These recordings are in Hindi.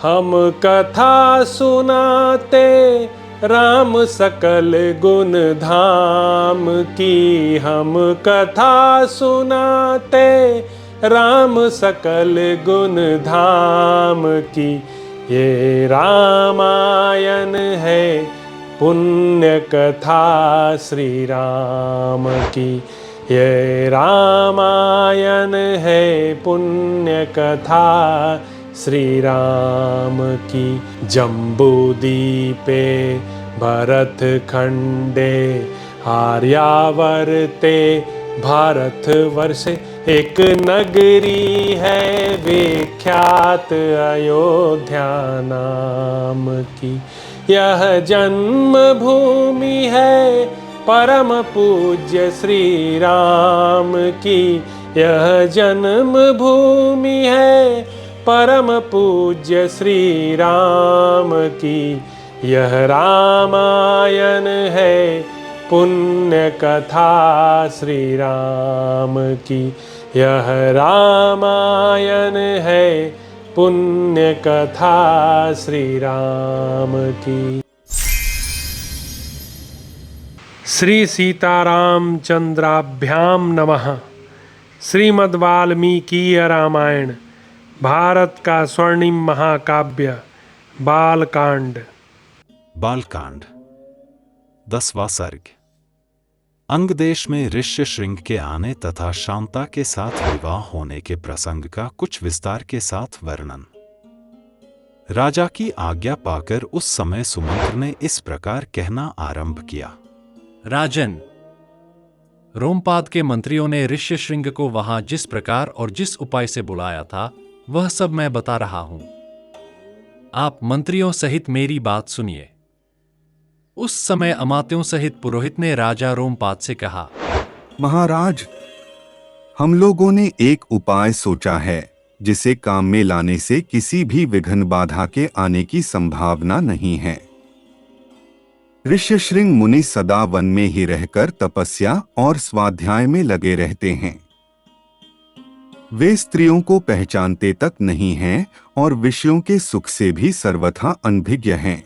हम कथा सुनाते राम सकल गुण धाम की। हम कथा सुनाते राम सकल गुण धाम की। ये रामायण है पुण्य कथा श्री राम की। ये रामायण है पुण्य कथा श्री राम की। जम्बूदीपे भरत खंडे आर्यावर्ते भारतवर्षे एक नगरी है विख्यात अयोध्या नाम की। यह जन्म भूमि है परम पूज्य श्री राम की। यह जन्म भूमि है परम पूज्य श्री राम की। यह रामायण है पुण्य कथा श्री राम की। यह रामायण है पुण्य कथा श्री राम की। श्री सीताराम चंद्राभ्याम नमः। श्रीमद् वाल्मीकीय रामायण भारत का स्वर्णिम महाकाव्य बालकांड। बालकांड 10वां सर्ग। अंग देश में ऋष्यशृंग के आने तथा शांता के साथ विवाह होने के प्रसंग का कुछ विस्तार के साथ वर्णन। राजा की आज्ञा पाकर उस समय सुमंत्र ने इस प्रकार कहना आरंभ किया। राजन, रोमपाद के मंत्रियों ने ऋष्यशृंग को वहां जिस प्रकार और जिस उपाय से बुलाया था वह सब मैं बता रहा हूं। आप मंत्रियों सहित मेरी बात सुनिए। उस समय अमात्यों सहित पुरोहित ने राजा रोमपाद से कहा, महाराज, हम लोगों ने एक उपाय सोचा है जिसे काम में लाने से किसी भी विघ्न बाधा के आने की संभावना नहीं है। ऋष्यशृंग मुनि सदा वन में ही रहकर तपस्या और स्वाध्याय में लगे रहते हैं। वे स्त्रियों को पहचानते तक नहीं हैं और विषयों के सुख से भी सर्वथा अनभिज्ञ हैं।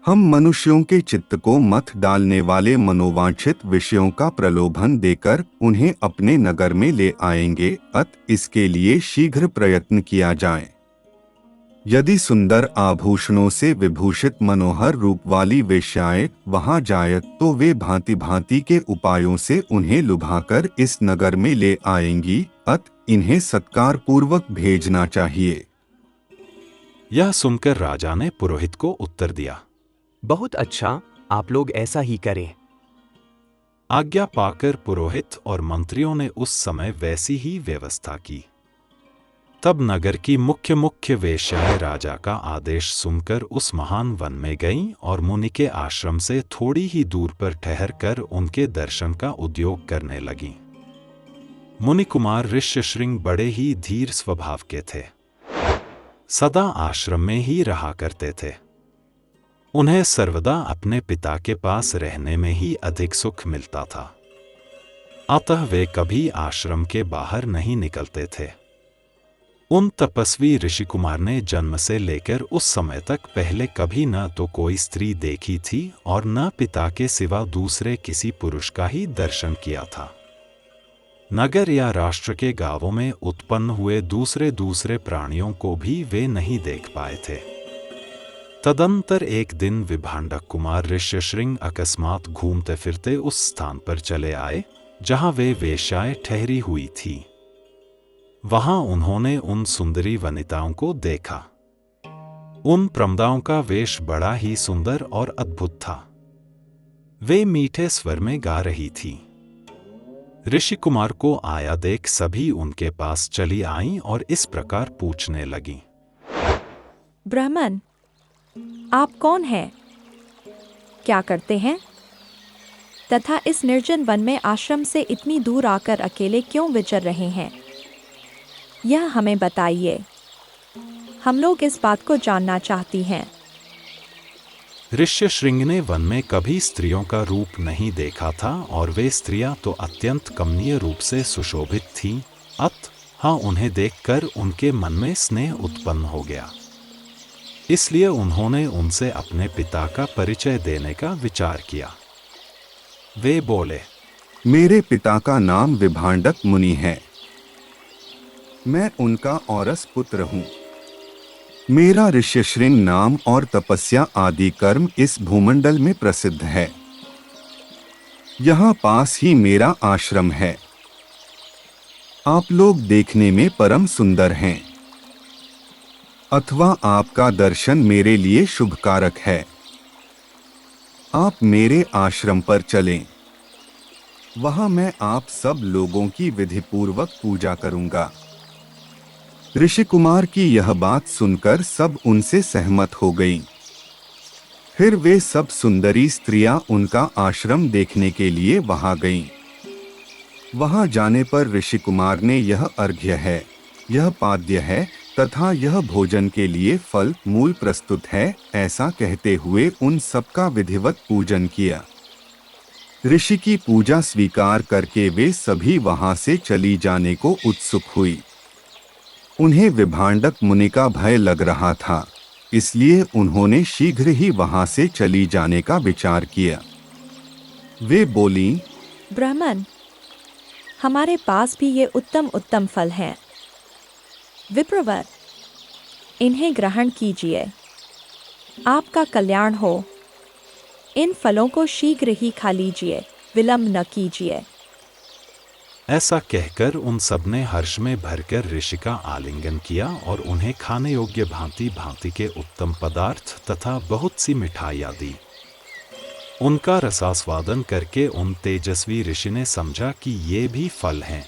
हम मनुष्यों के चित्त को मथ डालने वाले मनोवांछित विषयों का प्रलोभन देकर उन्हें अपने नगर में ले आएंगे। इसके लिए शीघ्र प्रयत्न किया जाए। यदि सुंदर आभूषणों से विभूषित मनोहर रूप वाली वेश्याएं वहां जाए तो वे भांति भांति के उपायों से उन्हें लुभाकर इस नगर में ले आएंगी। इन्हें सत्कार पूर्वक भेजना चाहिए। यह सुनकर राजा ने पुरोहित को उत्तर दिया, बहुत अच्छा, आप लोग ऐसा ही करें। आज्ञा पाकर पुरोहित और मंत्रियों ने उस समय वैसी ही व्यवस्था की। तब नगर की मुख्य वेश्याएं राजा का आदेश सुनकर उस महान वन में गईं और मुनि के आश्रम से थोड़ी ही दूर पर ठहरकर उनके दर्शन का उद्योग करने लगीं। मुनि कुमार ऋष्यशृंग बड़े ही धीर स्वभाव के थे। सदा आश्रम में ही रहा करते थे। उन्हें सर्वदा अपने पिता के पास रहने में ही अधिक सुख मिलता था। अतः वे कभी आश्रम के बाहर नहीं निकलते थे। उन तपस्वी ऋषि कुमार ने जन्म से लेकर उस समय तक पहले कभी न तो कोई स्त्री देखी थी और न पिता के सिवा दूसरे किसी पुरुष का ही दर्शन किया था। नगर या राष्ट्र के गांवों में उत्पन्न हुए दूसरे प्राणियों को भी वे नहीं देख पाए थे। तदंतर एक दिन विभांडक कुमार ऋष्यशृंग अकस्मात घूमते फिरते उस स्थान पर चले आए जहां वे वेश्याएं ठहरी हुई थी। वहां उन्होंने उन सुंदरी वनिताओं को देखा। उन प्रमदाओं का वेश बड़ा ही सुंदर और अद्भुत था। वे मीठे स्वर में गा रही थी। ऋषि कुमार को आया देख सभी उनके पास चली आईं और इस प्रकार पूछने लगीं, ब्राह्मण, आप कौन हैं? क्या करते हैं? तथा इस निर्जन वन में आश्रम से इतनी दूर आकर अकेले क्यों विचर रहे हैं? यह हमें बताइए। हम लोग इस बात को जानना चाहती हैं। ऋष्यशृंग ने वन में कभी स्त्रियों का रूप नहीं देखा था और वे स्त्रियां तो अत्यंत कमनीय रूप से सुशोभित थीं। हाँ, उन्हें देखकर उनके मन में स्नेह उत्पन्न हो गया। इसलिए उन्होंने उनसे अपने पिता का परिचय देने का विचार किया। वे बोले, मेरे पिता का नाम विभांडक मुनि है। मैं उनका औरस पुत्र हूँ। मेरा ऋष्यशृंग नाम और तपस्या आदि कर्म इस भूमंडल में प्रसिद्ध है। यहाँ पास ही मेरा आश्रम है। आप लोग देखने में परम सुंदर हैं, अथवा आपका दर्शन मेरे लिए शुभकारक है। आप मेरे आश्रम पर चलें। वहां मैं आप सब लोगों की विधिपूर्वक पूजा करूंगा। ऋषि कुमार की यह बात सुनकर सब उनसे सहमत हो गईं। फिर वे सब सुंदरी स्त्रियां उनका आश्रम देखने के लिए वहां गईं। वहां जाने पर ऋषि कुमार ने यह अर्घ्य है, यह पाद्य है तथा यह भोजन के लिए फल मूल प्रस्तुत है, ऐसा कहते हुए उन सबका विधिवत पूजन किया। ऋषि की पूजा स्वीकार करके वे सभी वहां से चली जाने को उत्सुक हुई। उन्हें विभांडक मुनि का भय लग रहा था, इसलिए उन्होंने शीघ्र ही वहां से चली जाने का विचार किया। वे बोली, ब्राह्मण, हमारे पास भी ये उत्तम उत्तम फल हैं। विप्रवर, इन्हें ग्रहण कीजिए। आपका कल्याण हो। इन फलों को शीघ्र ही खा लीजिए, विलंब न कीजिए। ऐसा कहकर उन सबने हर्ष में भरकर ऋषि का आलिंगन किया और उन्हें खाने योग्य भांति भांति के उत्तम पदार्थ तथा बहुत सी मिठाइयाँ दी। उनका रसास्वादन करके उन तेजस्वी ऋषि ने समझा कि ये भी फल हैं,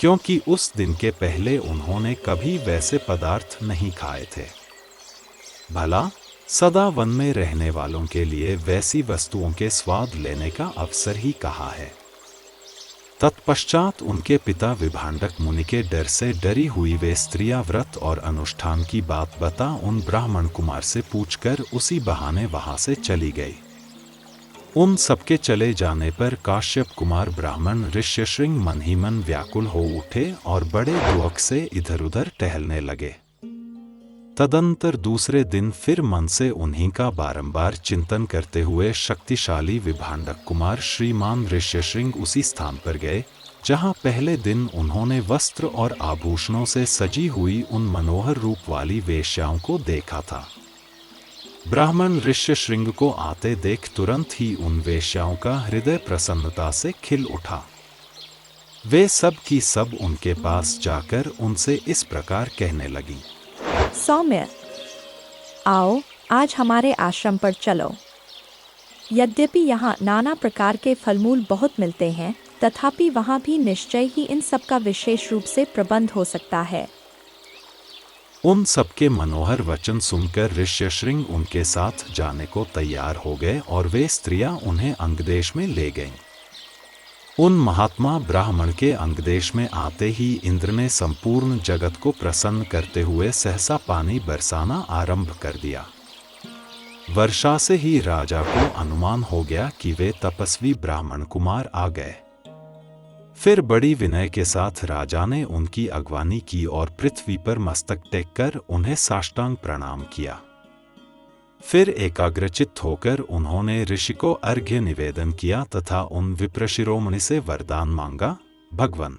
क्योंकि उस दिन के पहले उन्होंने कभी वैसे पदार्थ नहीं खाए थे। भला सदा वन में रहने वालों के लिए वैसी वस्तुओं के स्वाद लेने का अवसर ही कहाँ है। तत्पश्चात उनके पिता विभांडक मुनि के डर से डरी हुई वे स्त्रियां व्रत और अनुष्ठान की बात बता उन ब्राह्मण कुमार से पूछकर उसी बहाने वहां से चली गई। उन सबके चले जाने पर काश्यप कुमार ब्राह्मण ऋष्यशृंग मन ही मन व्याकुल हो उठे और बड़े दुख से इधर उधर टहलने लगे। तदंतर दूसरे दिन फिर मन से उन्हीं का बारंबार चिंतन करते हुए शक्तिशाली विभांडक कुमार श्रीमान ऋष्यशृंग उसी स्थान पर गए जहां पहले दिन उन्होंने वस्त्र और आभूषणों से सजी हुई उन मनोहर रूप वाली वेश्याओं को देखा था। ब्राह्मण ऋष्यशृंग को आते देख तुरंत ही उन वेश्याओं का हृदय प्रसन्नता से खिल उठा। वे सब की सब उनके पास जाकर उनसे इस प्रकार कहने लगी, सौम्य, आओ आज हमारे आश्रम पर चलो। यद्यपि यहाँ नाना प्रकार के फलमूल बहुत मिलते हैं, तथापि वहाँ भी निश्चय ही इन सब का विशेष रूप से प्रबंध हो सकता है। उन सबके मनोहर वचन सुनकर ऋष्यशृंग उनके साथ जाने को तैयार हो गए और वे स्त्रियां उन्हें अंगदेश में ले गईं। उन महात्मा ब्राह्मण के अंगदेश में आते ही इंद्र ने संपूर्ण जगत को प्रसन्न करते हुए सहसा पानी बरसाना आरंभ कर दिया। वर्षा से ही राजा को अनुमान हो गया कि वे तपस्वी ब्राह्मण कुमार आ गए। फिर बड़ी विनय के साथ राजा ने उनकी अगवानी की और पृथ्वी पर मस्तक टेककर उन्हें साष्टांग प्रणाम किया। फिर एकाग्रचित्त होकर उन्होंने ऋषि को अर्घ्य निवेदन किया तथा उन विप्रशिरोमणि से वरदान मांगा, भगवन,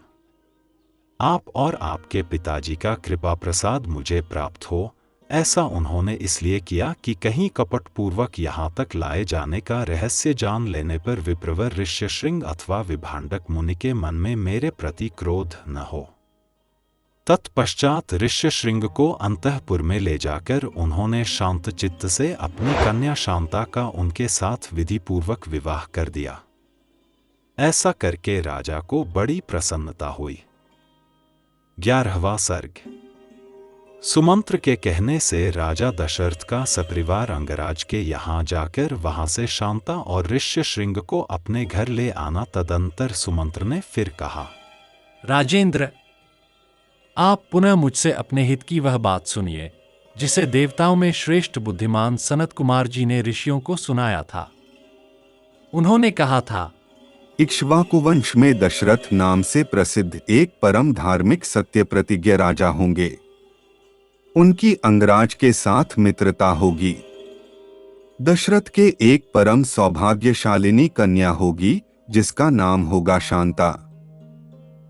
आप और आपके पिताजी का कृपा प्रसाद मुझे प्राप्त हो। ऐसा उन्होंने इसलिए किया कि कहीं कपटपूर्वक यहाँ तक लाए जाने का रहस्य जान लेने पर विप्रवर ऋष्यशृंग अथवा विभांडक मुनि के मन में मेरे प्रति क्रोध न हो। तत्पश्चात ऋष्यशृंग को अंतःपुर में ले जाकर उन्होंने शांत चित्त से अपनी कन्या शांता का उनके साथ विधिपूर्वक विवाह कर दिया। ऐसा करके राजा को बड़ी प्रसन्नता हुई। 11वां सर्ग। सुमंत्र के कहने से राजा दशरथ का सपरिवार अंगराज के यहाँ जाकर वहां से शांता और ऋष्यशृंग को अपने घर ले आना। तदंतर सुमंत्र ने फिर कहा, राजेंद्र, आप पुनः मुझसे अपने हित की वह बात सुनिए जिसे देवताओं में श्रेष्ठ बुद्धिमान सनत कुमार जी ने ऋषियों को सुनाया था। उन्होंने कहा था इक्ष्वाकु वंश में दशरथ नाम से प्रसिद्ध एक परम धार्मिक सत्य प्रतिज्ञ राजा होंगे। उनकी अंगराज के साथ मित्रता होगी। दशरथ के एक परम सौभाग्यशालिनी कन्या होगी जिसका नाम होगा शांता।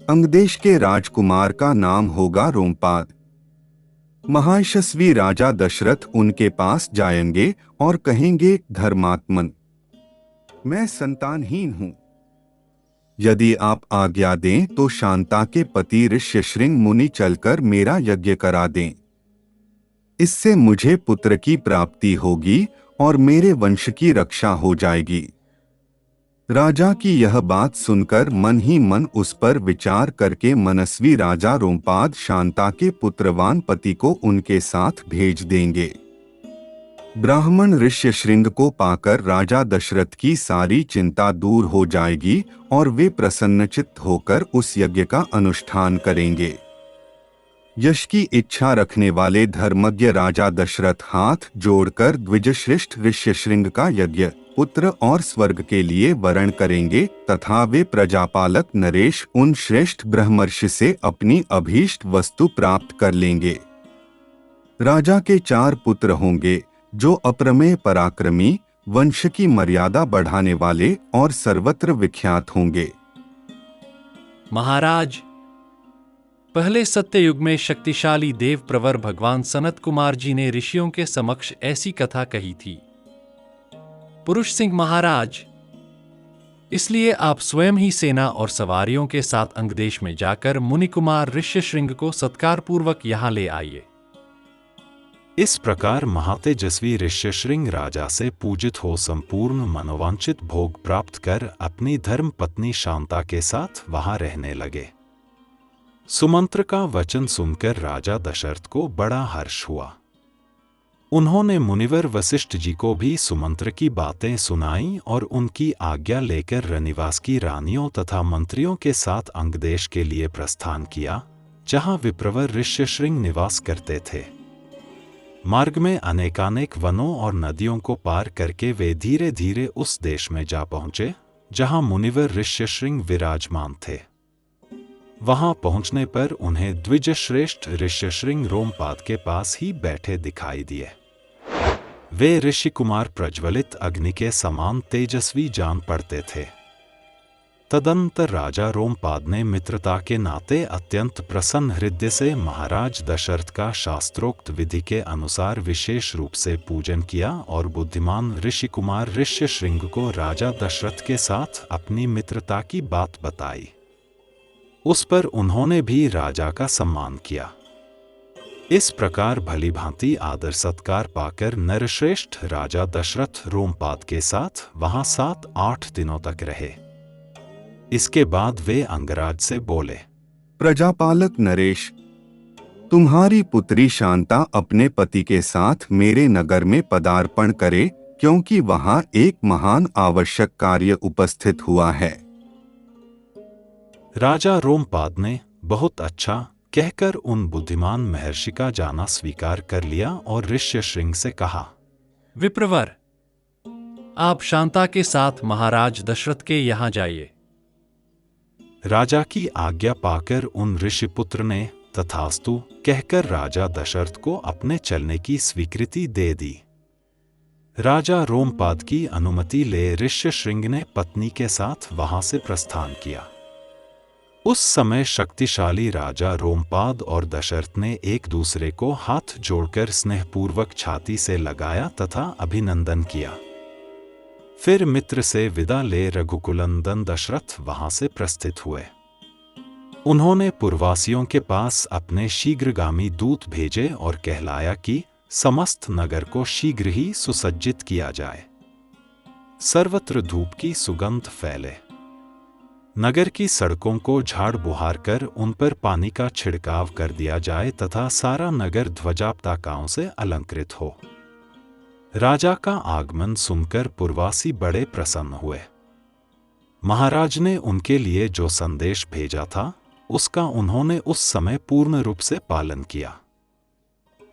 अंगदेश के राजकुमार का नाम होगा रोमपाद। महायशस्वी राजा दशरथ उनके पास जाएंगे और कहेंगे, धर्मात्मन, मैं संतानहीन हूं। यदि आप आज्ञा दें तो शांता के पति ऋष्यशृंग मुनि चलकर मेरा यज्ञ करा दें। इससे मुझे पुत्र की प्राप्ति होगी और मेरे वंश की रक्षा हो जाएगी। राजा की यह बात सुनकर मन ही मन उस पर विचार करके मनस्वी राजा रोमपाद शांता के पुत्रवान पति को उनके साथ भेज देंगे। ब्राह्मण ऋष्यशृंग को पाकर राजा दशरथ की सारी चिंता दूर हो जाएगी और वे प्रसन्नचित्त होकर उस यज्ञ का अनुष्ठान करेंगे। यश की इच्छा रखने वाले धर्मज्ञ राजा दशरथ हाथ जोड़कर द्विजश्रेष्ठ ऋष्यशृंग का यज्ञ, पुत्र और स्वर्ग के लिए वरण करेंगे तथा वे प्रजापालक नरेश उन श्रेष्ठ ब्रह्मर्षि से अपनी अभीष्ट वस्तु प्राप्त कर लेंगे। राजा के 4 पुत्र होंगे जो अप्रमेय पराक्रमी, वंश की मर्यादा बढ़ाने वाले और सर्वत्र विख्यात होंगे। महाराज, पहले सत्ययुग में शक्तिशाली देव प्रवर भगवान सनत कुमार जी ने ऋषियों के समक्ष ऐसी कथा कही थी। पुरुष सिंह महाराज, इसलिए आप स्वयं ही सेना और सवारियों के साथ अंगदेश में जाकर मुनि कुमार ऋष्यशृंग को सत्कार पूर्वक यहां ले आइए। इस प्रकार महातेजस्वी ऋष्यशृंग राजा से पूजित हो संपूर्ण मनोवांछित भोग प्राप्त कर अपनी धर्म पत्नी शांता के साथ वहां रहने लगे। सुमंत्र का वचन सुनकर राजा दशरथ को बड़ा हर्ष हुआ। उन्होंने मुनिवर वशिष्ठ जी को भी सुमंत्र की बातें सुनाई और उनकी आज्ञा लेकर रनिवास की रानियों तथा मंत्रियों के साथ अंगदेश के लिए प्रस्थान किया, जहां विप्रवर ऋष्यशृंग निवास करते थे। मार्ग में अनेकानेक वनों और नदियों को पार करके वे धीरे धीरे उस देश में जा पहुंचे जहां मुनिवर ऋष्यशृंग विराजमान थे। वहां पहुंचने पर उन्हें द्विजश्रेष्ठ ऋष्यशृंग रोमपाद के पास ही बैठे दिखाई दिए। वे ऋषि कुमार प्रज्वलित अग्नि के समान तेजस्वी जान पड़ते थे। तदंतर राजा रोमपाद ने मित्रता के नाते अत्यंत प्रसन्न हृदय से महाराज दशरथ का शास्त्रोक्त विधि के अनुसार विशेष रूप से पूजन किया और बुद्धिमान ऋषि कुमार ऋष्यशृंग को राजा दशरथ के साथ अपनी मित्रता की बात बताई। उस पर उन्होंने भी राजा का सम्मान किया। इस प्रकार भली भांति आदर सत्कार पाकर नरश्रेष्ठ राजा दशरथ रोमपाद के साथ वहां 7-8 दिनों तक रहे। इसके बाद वे अंगराज से बोले, प्रजापालक नरेश, तुम्हारी पुत्री शांता अपने पति के साथ मेरे नगर में पदार्पण करे, क्योंकि वहां एक महान आवश्यक कार्य उपस्थित हुआ है। राजा रोमपाद ने बहुत अच्छा कहकर उन बुद्धिमान महर्षि का जाना स्वीकार कर लिया और ऋष्यशृंग से कहा, विप्रवर, आप शांता के साथ महाराज दशरथ के यहां जाइए। राजा की आज्ञा पाकर उन ऋषिपुत्र ने तथास्तु कहकर राजा दशरथ को अपने चलने की स्वीकृति दे दी। राजा रोमपाद की अनुमति ले ऋष्यशृंग ने पत्नी के साथ वहां से प्रस्थान किया। उस समय शक्तिशाली राजा रोमपाद और दशरथ ने एक दूसरे को हाथ जोड़कर स्नेहपूर्वक छाती से लगाया तथा अभिनंदन किया। फिर मित्र से विदा ले रघुकुलंदन दशरथ वहां से प्रस्थित हुए। उन्होंने पुरवासियों के पास अपने शीघ्रगामी दूत भेजे और कहलाया कि समस्त नगर को शीघ्र ही सुसज्जित किया जाए। सर्वत्र धूप की सुगंध फैले। नगर की सड़कों को झाड़ बुहार कर उन पर पानी का छिड़काव कर दिया जाए तथा सारा नगर ध्वजा पताकाओं से अलंकृत हो। राजा का आगमन सुनकर पुरवासी बड़े प्रसन्न हुए। महाराज ने उनके लिए जो संदेश भेजा था उसका उन्होंने उस समय पूर्ण रूप से पालन किया।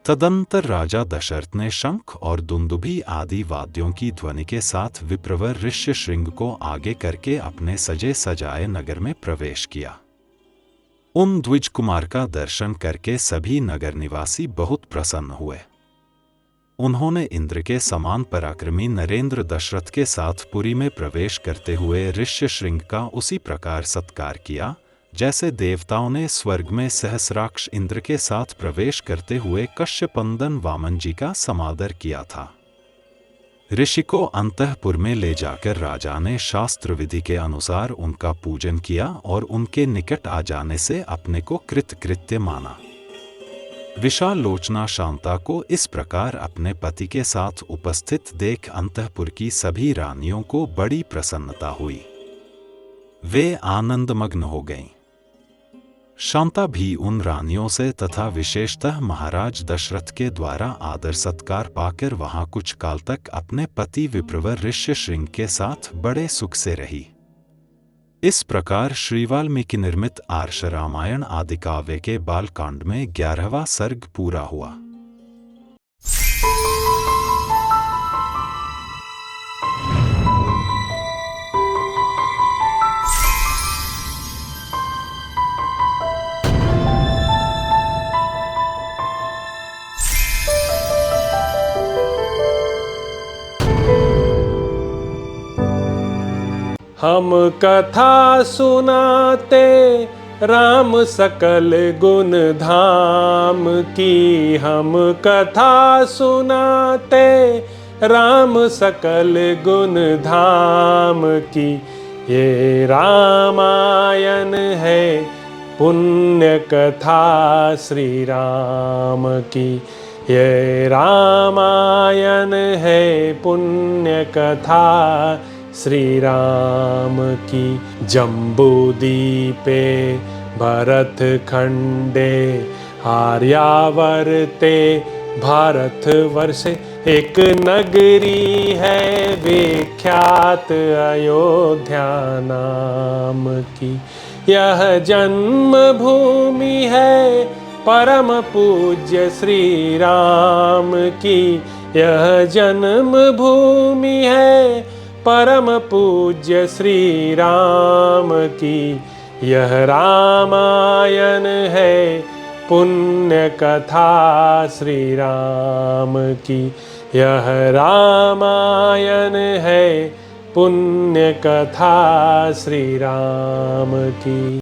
तदंतर राजा दशरथ ने शंख और दुंदुभी आदि वाद्यों की ध्वनि के साथ विप्रवर ऋष्यशृंग को आगे करके अपने सजे सजाए नगर में प्रवेश किया। उन द्विज कुमार का दर्शन करके सभी नगर निवासी बहुत प्रसन्न हुए। उन्होंने इंद्र के समान पराक्रमी नरेंद्र दशरथ के साथ पुरी में प्रवेश करते हुए ऋष्यशृंग का उसी प्रकार सत्कार किया जैसे देवताओं ने स्वर्ग में सहस्राक्ष इंद्र के साथ प्रवेश करते हुए कश्यपनंदन वामन जी का समादर किया था। ऋषि को अंतःपुर में ले जाकर राजा ने शास्त्र विधि के अनुसार उनका पूजन किया और उनके निकट आ जाने से अपने को कृतकृत्य माना। विशाल लोचना शांता को इस प्रकार अपने पति के साथ उपस्थित देख अंतःपुर की सभी रानियों को बड़ी प्रसन्नता हुई। वे आनंदमग्न हो गईं। शांता भी उन रानियों से तथा विशेषतः महाराज दशरथ के द्वारा आदर सत्कार पाकर वहां कुछ काल तक अपने पति विप्रवर ऋष्यशृंग के साथ बड़े सुख से रही। इस प्रकार श्री वाल्मीकि निर्मित आर्ष रामायण आदि काव्य के बालकांड में 11वां सर्ग पूरा हुआ। हम कथा सुनाते राम सकल गुण धाम की, हम कथा सुनाते राम सकल गुण धाम की। ये रामायण है पुण्य कथा श्री राम की, ये रामायण है पुण्य कथा श्री राम की। जम्बूदीपे भरत खंडे आर्यावर्ते भारत वर्षे, एक नगरी है विख्यात अयोध्या नाम की। यह जन्म भूमि है परम पूज्य श्री राम की, यह जन्म भूमि है परम पूज्य श्री राम की। यह रामायण है पुण्य कथा श्री राम की, यह रामायण है पुण्य कथा श्री राम की।